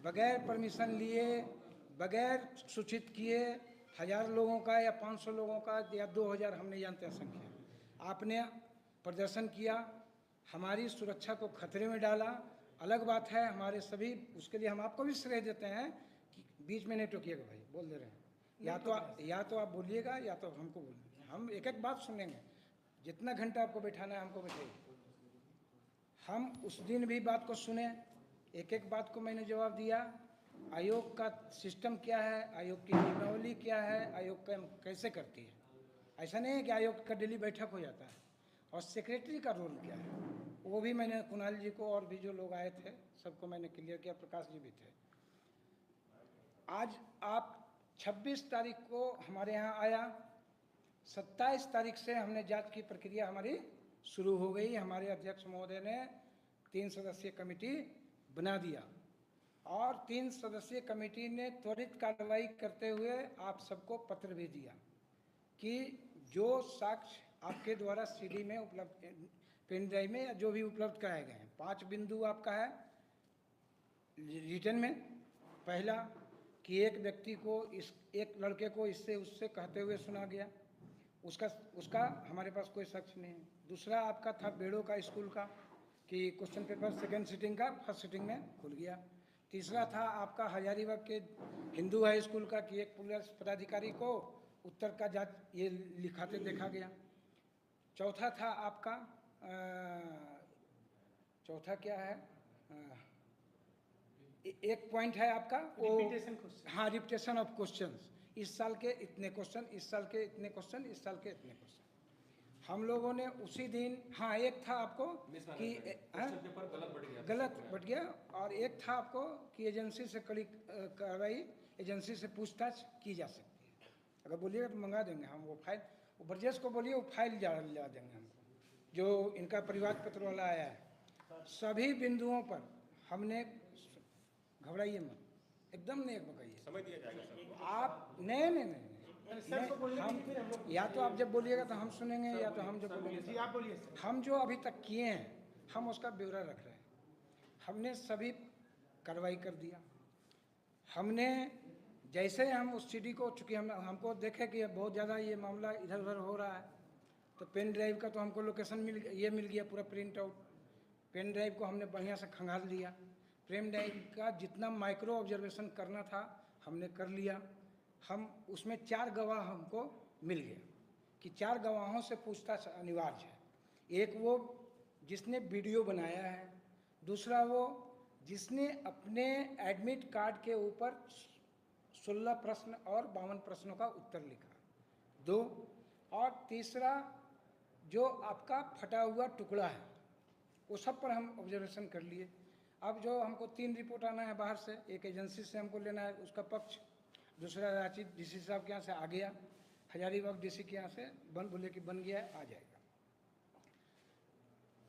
बगैर परमिशन लिए, बगैर सूचित किए 1000 लोगों का या 500 लोगों का या 2000, हम नहीं जानते संख्या, आपने प्रदर्शन किया, हमारी सुरक्षा को खतरे में डाला। अलग बात है हमारे सभी, उसके लिए हम आपको भी श्रेय देते हैं कि बीच में नहीं टोकिएगा भाई, बोल दे रहे हैं, या तो आप बोलिएगा या तो हमको बोलिए, हम एक एक बात सुनेंगे। जितना घंटा आपको बैठाना है हमको बैठाइए। हम उस दिन भी बात को सुने, एक एक बात को मैंने जवाब दिया। आयोग का सिस्टम क्या है, आयोग की नियमावली क्या है, आयोग का कैसे करती है। ऐसा नहीं है कि आयोग का डेली बैठक हो जाता है। और सेक्रेटरी का रोल क्या है, वो भी मैंने कुणाल जी को और भी जो लोग आए थे सबको मैंने क्लियर किया, प्रकाश जी भी थे। आज आप 26 तारीख को हमारे यहाँ आया, 27 तारीख से हमने जांच की प्रक्रिया हमारी शुरू हो गई। हमारे अध्यक्ष महोदय ने 3 सदस्यीय कमेटी बना दिया और 3 सदस्यीय कमेटी ने त्वरित कार्रवाई करते हुए आप सबको पत्र भी दिया कि जो साक्ष्य आपके द्वारा सीडी में उपलब्ध, पेन ड्राइव में या जो भी उपलब्ध कराए गए हैं, 5 बिंदु आपका है रिटर्न में। पहला कि एक व्यक्ति को, एक लड़के को इससे उससे कहते हुए सुना गया, उसका हमारे पास कोई साक्ष्य नहीं है। दूसरा आपका था बेड़ो का स्कूल का कि क्वेश्चन पेपर सेकेंड सिटिंग का फर्स्ट सिटिंग में खुल गया। तीसरा था आपका हजारीबाग के हिंदू हाई स्कूल का कि एक पुलिस पदाधिकारी को उत्तर का जांच ये लिखाते देखा गया। चौथा था आपका चौथा क्या है, एक पॉइंट है आपका वो, हाँ, रिपीटेशन ऑफ क्वेश्चंस। इस साल के इतने क्वेश्चन, इस साल के इतने क्वेश्चन, इस साल के इतने क्वेश्चन। हम लोगों ने उसी दिन, हाँ, एक था आपको कि गलत बट गया, और एक था आपको कि एजेंसी से कड़ी कार्रवाई, एजेंसी से पूछताछ की जा सकती है। अगर बोलिएगा तो मंगा देंगे हम वो फाइल, वो ब्रजेश को बोलिए वो फाइल ला देंगे हमको, जो इनका परिवार पत्र वाला आया है। सभी बिंदुओं पर हमने, घबराइए मत, एकदम नहीं बकाइए, समय दिया जाएगा सर। आप नहीं, हम या तो आप जब बोलिएगा तो हम सुनेंगे, या तो हम जब बोलेंगे आप बोलिए। हम जो अभी तक किए हैं हम उसका ब्यौरा रख रहे हैं। हमने सभी कार्रवाई कर दिया। हमने जैसे हम उस सीडी को, चूँकि हमको देखे कि बहुत ज़्यादा ये मामला इधर उधर हो रहा है, तो पेन ड्राइव का तो हमको लोकेशन मिल गया पूरा प्रिंट आउट। पेन ड्राइव को हमने बढ़िया से खंगाल लिया। पेन ड्राइव का जितना माइक्रो ऑब्जर्वेशन करना था हमने कर लिया। हम उसमें 4 गवाह हमको मिल गया कि 4 गवाहों से पूछताछ अनिवार्य है। एक वो जिसने वीडियो बनाया है, दूसरा वो जिसने अपने एडमिट कार्ड के ऊपर 16 प्रश्न और 52 प्रश्नों का उत्तर लिखा, 2, और तीसरा जो आपका फटा हुआ टुकड़ा है, वो सब पर हम ऑब्जर्वेशन कर लिए। अब जो हमको 3 रिपोर्ट आना है बाहर से, एक एजेंसी से हमको लेना है उसका पक्ष, दूसरा रांची डीसी साहब के यहाँ से आ गया, हजारीबाग डीसी के यहाँ से बोले कि बन गया है, आ जाएगा।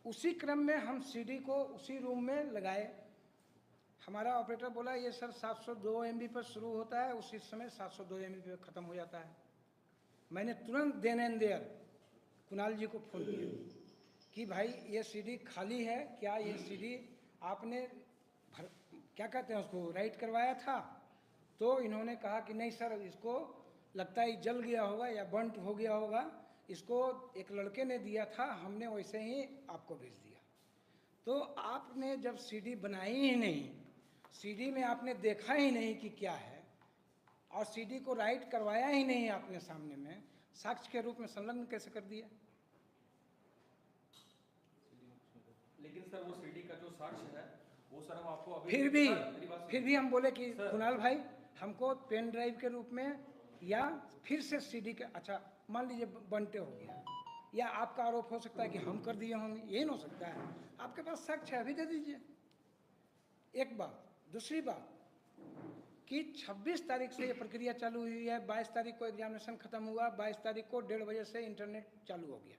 उसी क्रम में हम सीडी को उसी रूम में लगाए। हमारा ऑपरेटर बोला ये सर 702 MB पर शुरू होता है, उसी समय 702 MB पर ख़त्म हो जाता है। मैंने तुरंत देन एंड देयर कुणाल जी को फ़ोन किया कि भाई ये सीडी खाली है क्या, ये सीडी आपने क्या कहते हैं उसको राइट करवाया था? तो इन्होंने कहा कि नहीं सर, इसको लगता है जल गया होगा या बंट हो गया होगा, इसको एक लड़के ने दिया था, हमने वैसे ही आपको भेज दिया। तो आपने जब सीडी बनाई ही नहीं, सीडी में आपने देखा ही नहीं कि क्या है, और सीडी को राइट करवाया ही नहीं आपने सामने में, साक्ष्य के रूप में संलग्न कैसे कर दिया? लेकिन सर वो सीडी का जो साक्ष्य है वो सर हम आपको अभी फिर भी हम बोले कि कुणाल भाई हमको पेन ड्राइव के रूप में या फिर से सीडी के, अच्छा मान लीजिए बंटे हो गया, या आपका आरोप हो सकता है कि हम कर दिए होंगे, ये नहीं हो सकता है। आपके पास साक्ष्य अभी दे दीजिए। एक बात। दूसरी बात कि 26 तारीख से ये प्रक्रिया चालू हुई है, 22 तारीख को एग्जामिनेशन खत्म हुआ, 22 तारीख को 1:30 बजे से इंटरनेट चालू हो गया।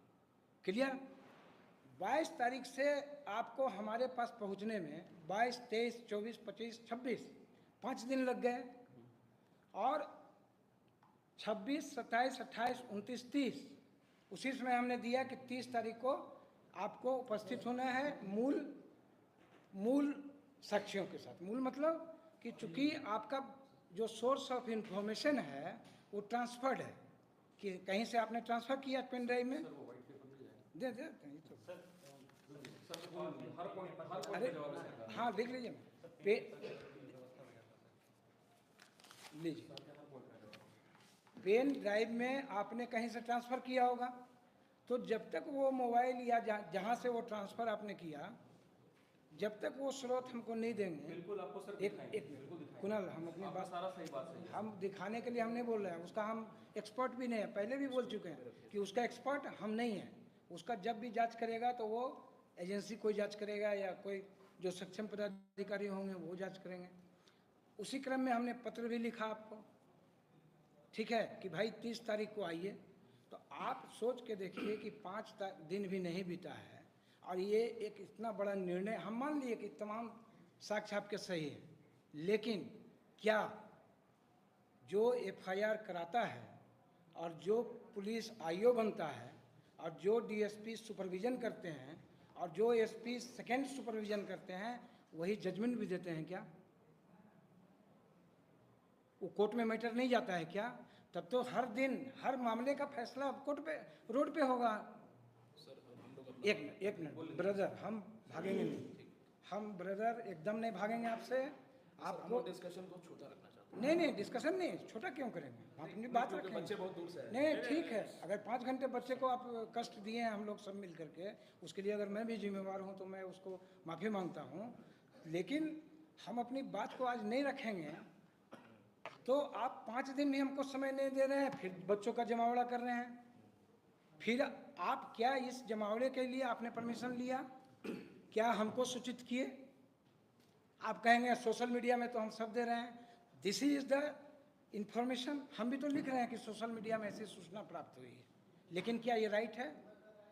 क्लियर? 22 तारीख से आपको हमारे पास पहुंचने में 22, 23, 24, 25, 26 5 दिन लग गए, और 26, 27, 28, 29, 30 उसी समय हमने दिया कि 30 तारीख को आपको उपस्थित होना है मूल साक्ष्यों के साथ। मूल मतलब कि चूंकि आपका जो सोर्स ऑफ इंफॉर्मेशन है वो ट्रांसफर्ड है, कि कहीं से आपने ट्रांसफ़र किया पेन ड्राइव में, दे दे नहीं तो अरे हाँ लिख लीजिए ना, पे लीजिए, पेन ड्राइव में आपने कहीं से ट्रांसफ़र किया होगा, तो जब तक वो मोबाइल या जहाँ से वो ट्रांसफ़र आपने किया, जब तक वो स्रोत हमको नहीं देंगे, बिल्कुल आपको सर एक दिखाएंगे, एक बिल्कुल दिखाएंगे। कुणाल, हम अपनी आपका बात सारा सही बात सही है। हम दिखाने के लिए हम नहीं बोल रहे हैं, उसका हम एक्सपर्ट भी नहीं है, पहले भी बोल चुके हैं कि उसका एक्सपर्ट हम नहीं हैं। उसका जब भी जांच करेगा तो वो एजेंसी कोई जांच करेगा या कोई जो सक्षम पदाधिकारी होंगे वो जांच करेंगे। उसी क्रम में हमने पत्र भी लिखा आपको, ठीक है, कि भाई 30 तारीख को आइए। तो आप सोच के देखिए कि 5 दिन भी नहीं बीता है और ये एक इतना बड़ा निर्णय, हम मान लिए कि तमाम साक्ष्य आपके सही है, लेकिन क्या जो एफआईआर कराता है और जो पुलिस आईओ बनता है और जो डीएसपी सुपरविज़न करते हैं और जो एसपी सेकेंड सुपरविज़न करते हैं वही जजमेंट भी देते हैं क्या? वो कोर्ट में मैटर नहीं जाता है क्या? तब तो हर दिन हर मामले का फैसला कोर्ट पे, रोड पे होगा। एक मिनट ब्रदर, हम भागेंगे नहीं, हम ब्रदर एकदम नहीं भागेंगे आपसे। आपको डिस्कशन को छोटा रखना चाहते नहीं डिस्कशन नहीं, छोटा क्यों करेंगे, हम अपनी बात रखेंगे। बच्चे बहुत दूर से आए। नहीं ठीक है, अगर 5 घंटे बच्चे को आप कष्ट दिए हैं हम लोग सब मिल करके, उसके लिए अगर मैं भी जिम्मेवार हूँ तो मैं उसको माफ़ी मांगता हूँ, लेकिन हम अपनी बात को आज नहीं रखेंगे तो आप 5 दिन भी हमको समय नहीं दे रहे हैं, फिर बच्चों का जमावड़ा कर रहे हैं। फिर आप क्या इस जमावड़े के लिए आपने परमिशन लिया? क्या हमको सूचित किए? आप कहेंगे सोशल मीडिया में तो हम सब दे रहे हैं, दिस इज द इंफॉर्मेशन। हम भी तो लिख रहे हैं कि सोशल मीडिया में ऐसी सूचना प्राप्त हुई है, लेकिन क्या ये राइट है?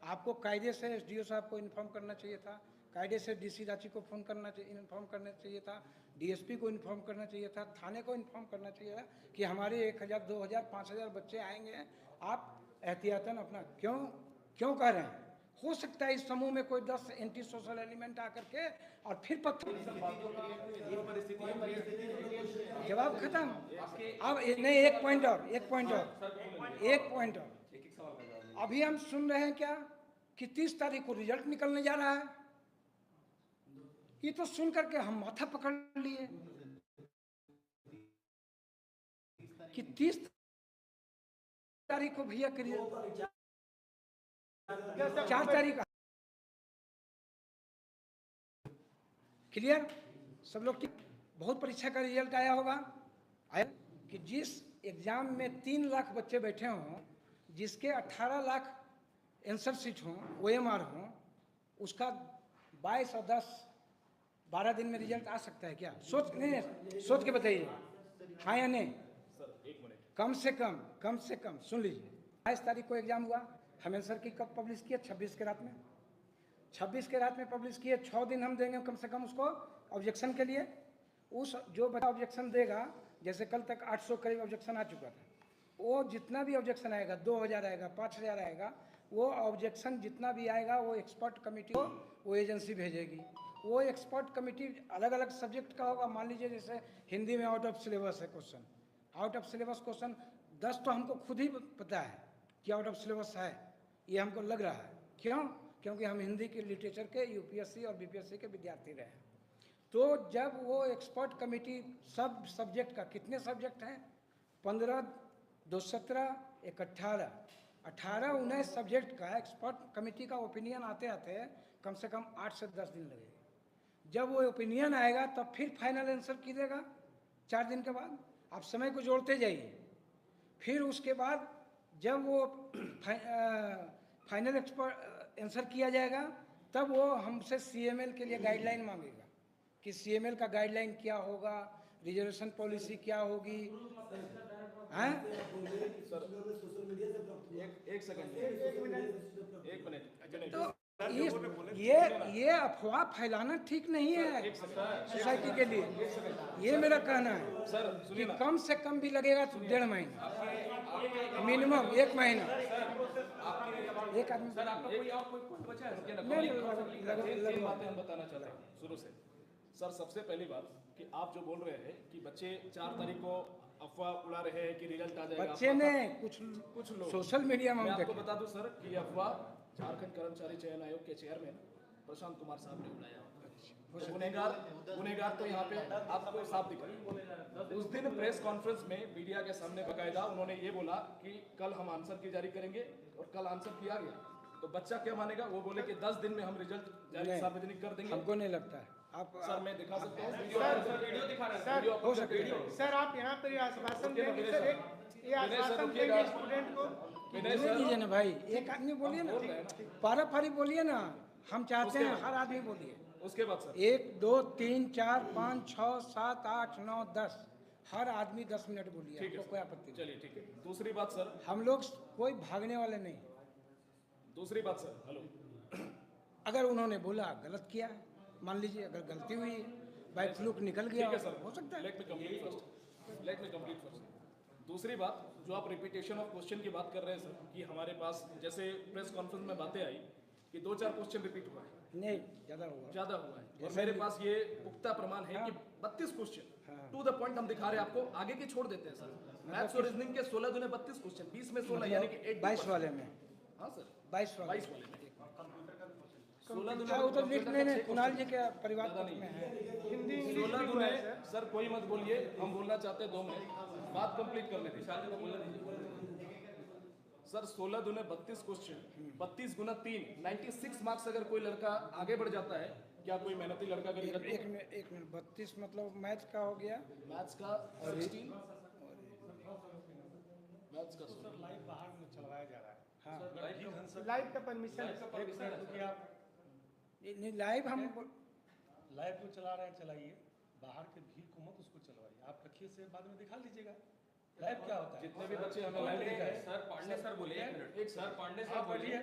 आपको कायदे से एसडीओ साहब को इन्फॉर्म करना चाहिए था, कायदे से डीसी रांची को फोन करना चाहिए, इन्फॉर्म करना चाहिए था, डीएसपी को इन्फॉर्म करना चाहिए था, थाने को इन्फॉर्म करना चाहिए था कि हमारे 1000, 2000, 5000 बच्चे आएंगे, आप एहतियातन अपना क्यों कह रहे हैं? हो सकता है इस समूह में कोई 10 एंटी सोशल एलिमेंट आकर के और फिर पत्थर जवाब खत्म। अब नहीं, एक पॉइंट और अभी हम सुन रहे हैं क्या कि 30 तारीख को रिजल्ट निकलने जा रहा है। ये तो सुन करके हम माथा पकड़ लिए कि 30 तारीख को भैया करिए, 4 तारीख क्लियर सब लोग की। बहुत परीक्षा का रिजल्ट आया होगा, आया कि जिस एग्जाम में 3 लाख बच्चे बैठे हों, जिसके 18 लाख आंसर सीट हों, OMR हों, उसका 22 और 10, 12 दिन में रिजल्ट आ सकता है क्या? सोच के बताइए, हाँ या नहीं? कम से कम सुन लीजिए, 22 तारीख को एग्जाम हुआ, हम आंसर की कब पब्लिश किए? 26 के रात में, 26 के रात में पब्लिश किए। 6 दिन हम देंगे कम से कम उसको ऑब्जेक्शन के लिए। उस जो बच्चा ऑब्जेक्शन देगा, जैसे कल तक 800 करीब ऑब्जेक्शन आ चुका था, वो जितना भी ऑब्जेक्शन आएगा, 2000 आएगा, 5000 आएगा, वो ऑब्जेक्शन जितना भी आएगा वो एक्सपर्ट कमेटी को वो एजेंसी भेजेगी। वो एक्सपर्ट कमेटी अलग अलग सब्जेक्ट का होगा। मान लीजिए जैसे हिंदी में आउट ऑफ सिलेबस है question, out of syllabus question 10 तो हमको खुद ही पता है कि आउट ऑफ सिलेबस है, ये हमको लग रहा है। क्यों? क्योंकि हम हिंदी के लिटरेचर के यूपीएससी और बीपीएससी के विद्यार्थी रहे। तो जब वो एक्सपर्ट कमेटी सब सब्जेक्ट का, कितने सब्जेक्ट हैं? 15, 2, 17, 1, 18, 19 सब्जेक्ट का एक्सपर्ट कमेटी का ओपिनियन आते आते कम से कम 8 से 10 दिन लगेगा। जब वो ओपिनियन आएगा तब फिर फाइनल आंसर कीजिएगा 4 दिन के बाद। आप समय को जोड़ते जाइए। फिर उसके बाद जब वो फाइनल आंसर किया जाएगा, तब वो हमसे CML के लिए गाइडलाइन मांगेगा कि CML का गाइडलाइन क्या होगा, रिजर्वेशन पॉलिसी क्या होगी। हैं? एक सेकंड, एक मिनट। तो ये अफवाह फैलाना ठीक नहीं है सोसाइटी के लिए। ये मेरा कहना है कि कम से कम भी लगेगा तो 1.5 महीना, मिनिमम 1 महीना। एक आदमी सर आपका कोई और कोई पॉइंट बचा है? नहीं, तीन बातें हम बताना चाहते हैं शुरू से। सर सबसे पहली बात कि आप जो बोल रहे हैं कि बच्चे 4 तारीख को अफवाह उड़ा रहे हैं कि रिजल्ट आ जाएगा, बच्चे अफवाह ने का- कुछ लोग सोशल मीडिया में मैं हम आपको देखे। बता दूं सर कि अफवाह झारखंड कर्मचारी चयन आयोग के चेयरमैन प्रशांत कुमार साहब ने उड़ाया। तो गुनहगार तो यहाँ पे आपको साफ दिख रहा है। उस दिन प्रेस कॉन्फ्रेंस में मीडिया के सामने बकायदा उन्होंने ये बोला कि कल हम आंसर की जारी करेंगे, और कल आंसर किया गया। तो बच्चा क्या मानेगा? वो बोले कि 10 दिन में हम रिजल्ट जारी नहीं, सार्वजनिक कर देंगे। हमको नहीं लगता है। आप सर मैं दिखा सकता हूँ वीडियो दिखा रहे हैं सर, वीडियो हो सकता है। सर आप यहाँ पर ये आश्वासन रुकिए ना, देंगे विनय सर, सर। ये विनय सर, आश्वासन रुकिएगा। देंगे स्टूडेंट को। विनय बोलने सर, दीजिए ना भाई, एक आदमी बोलिए ना, बोल रहे हैं ना। पारा फारी बोलिए ना। हम चाहते उसके हैं बाद। हर आदमी बोलिए। उसके बाद सर 1 2 3 4 5 6 7 8 9 10 हर आदमी 10 मिनट बोलिए, ठीक है हमको कोई आपत्ति नहीं। चलिए ठीक है। दूसरी बात सर, हम लोग कोई भागने वाले नहीं। दूसरी बात सर, हेलो, अगर उन्होंने बोला गलत किया, मान लीजिए अगर गलती हुई बाई फ्लूक निकल गया, ठीक है सर, हो सकता है। Let me complete first. दूसरी बात, जो आप रिपीटेशन ऑफ क्वेश्चन की बात कर रहे हैं सर, कि हमारे पास जैसे प्रेस कॉन्फ्रेंस में बातें आई कि 2-4 क्वेश्चन रिपीट हुआ है, नहीं ज़्यादा हुआ। ज्यादा हुआ है, और जैसे मेरे कि- पास ये पुख्ता प्रमाण है कि 32 क्वेश्चन टू द पॉइंट हम दिखा रहे हैं आपको, आगे के छोड़ देते हैं सर। मैथ्स और रीजनिंग के 16 दूने 32 क्वेश्चन, 20 में 16 यानी कि 22 वाले में, हाँ सर 22 वाले 22 वाले में 16 दूने हाँ, वो तो लिख नहीं रहे, छह कुणाल जी के परिवार ज़्यादा में नहीं। है। हिंदी इंग्लिश 16 भी हुआ दूने है सर। सर कोई मत बोलिए, हम बोलना चाहते हैं 2 मिनट, बात कंप्लीट करने दीजिए सर। 16 दूने 32 क्वेश्चन, 32 गुना 3 96 मार्क्स। अगर कोई लड़का आगे बढ़ जाता है, क्या कोई मेहनती लड़का का रिजल्ट एक मिनट 32 मतलब मैथ का हो गया, मैथ्स का 16, मैथ्स का 16। लाइव बाहर में चलवाया जा रहा है। हाँ लाइव का परमिशन है। नहीं लाइव हम लाइव को चला रहे हैं, चलाइए। बाहर के भीड़ को मत उसको चलवाइए, आप रखिए से बाद में दिखा लीजिएगा लाइव क्या होता है। जितने भी बच्चे हमें लाइव सर पांडे सर बोले, एक मिनट, सर पांडे आप साहब बोले बैठिए।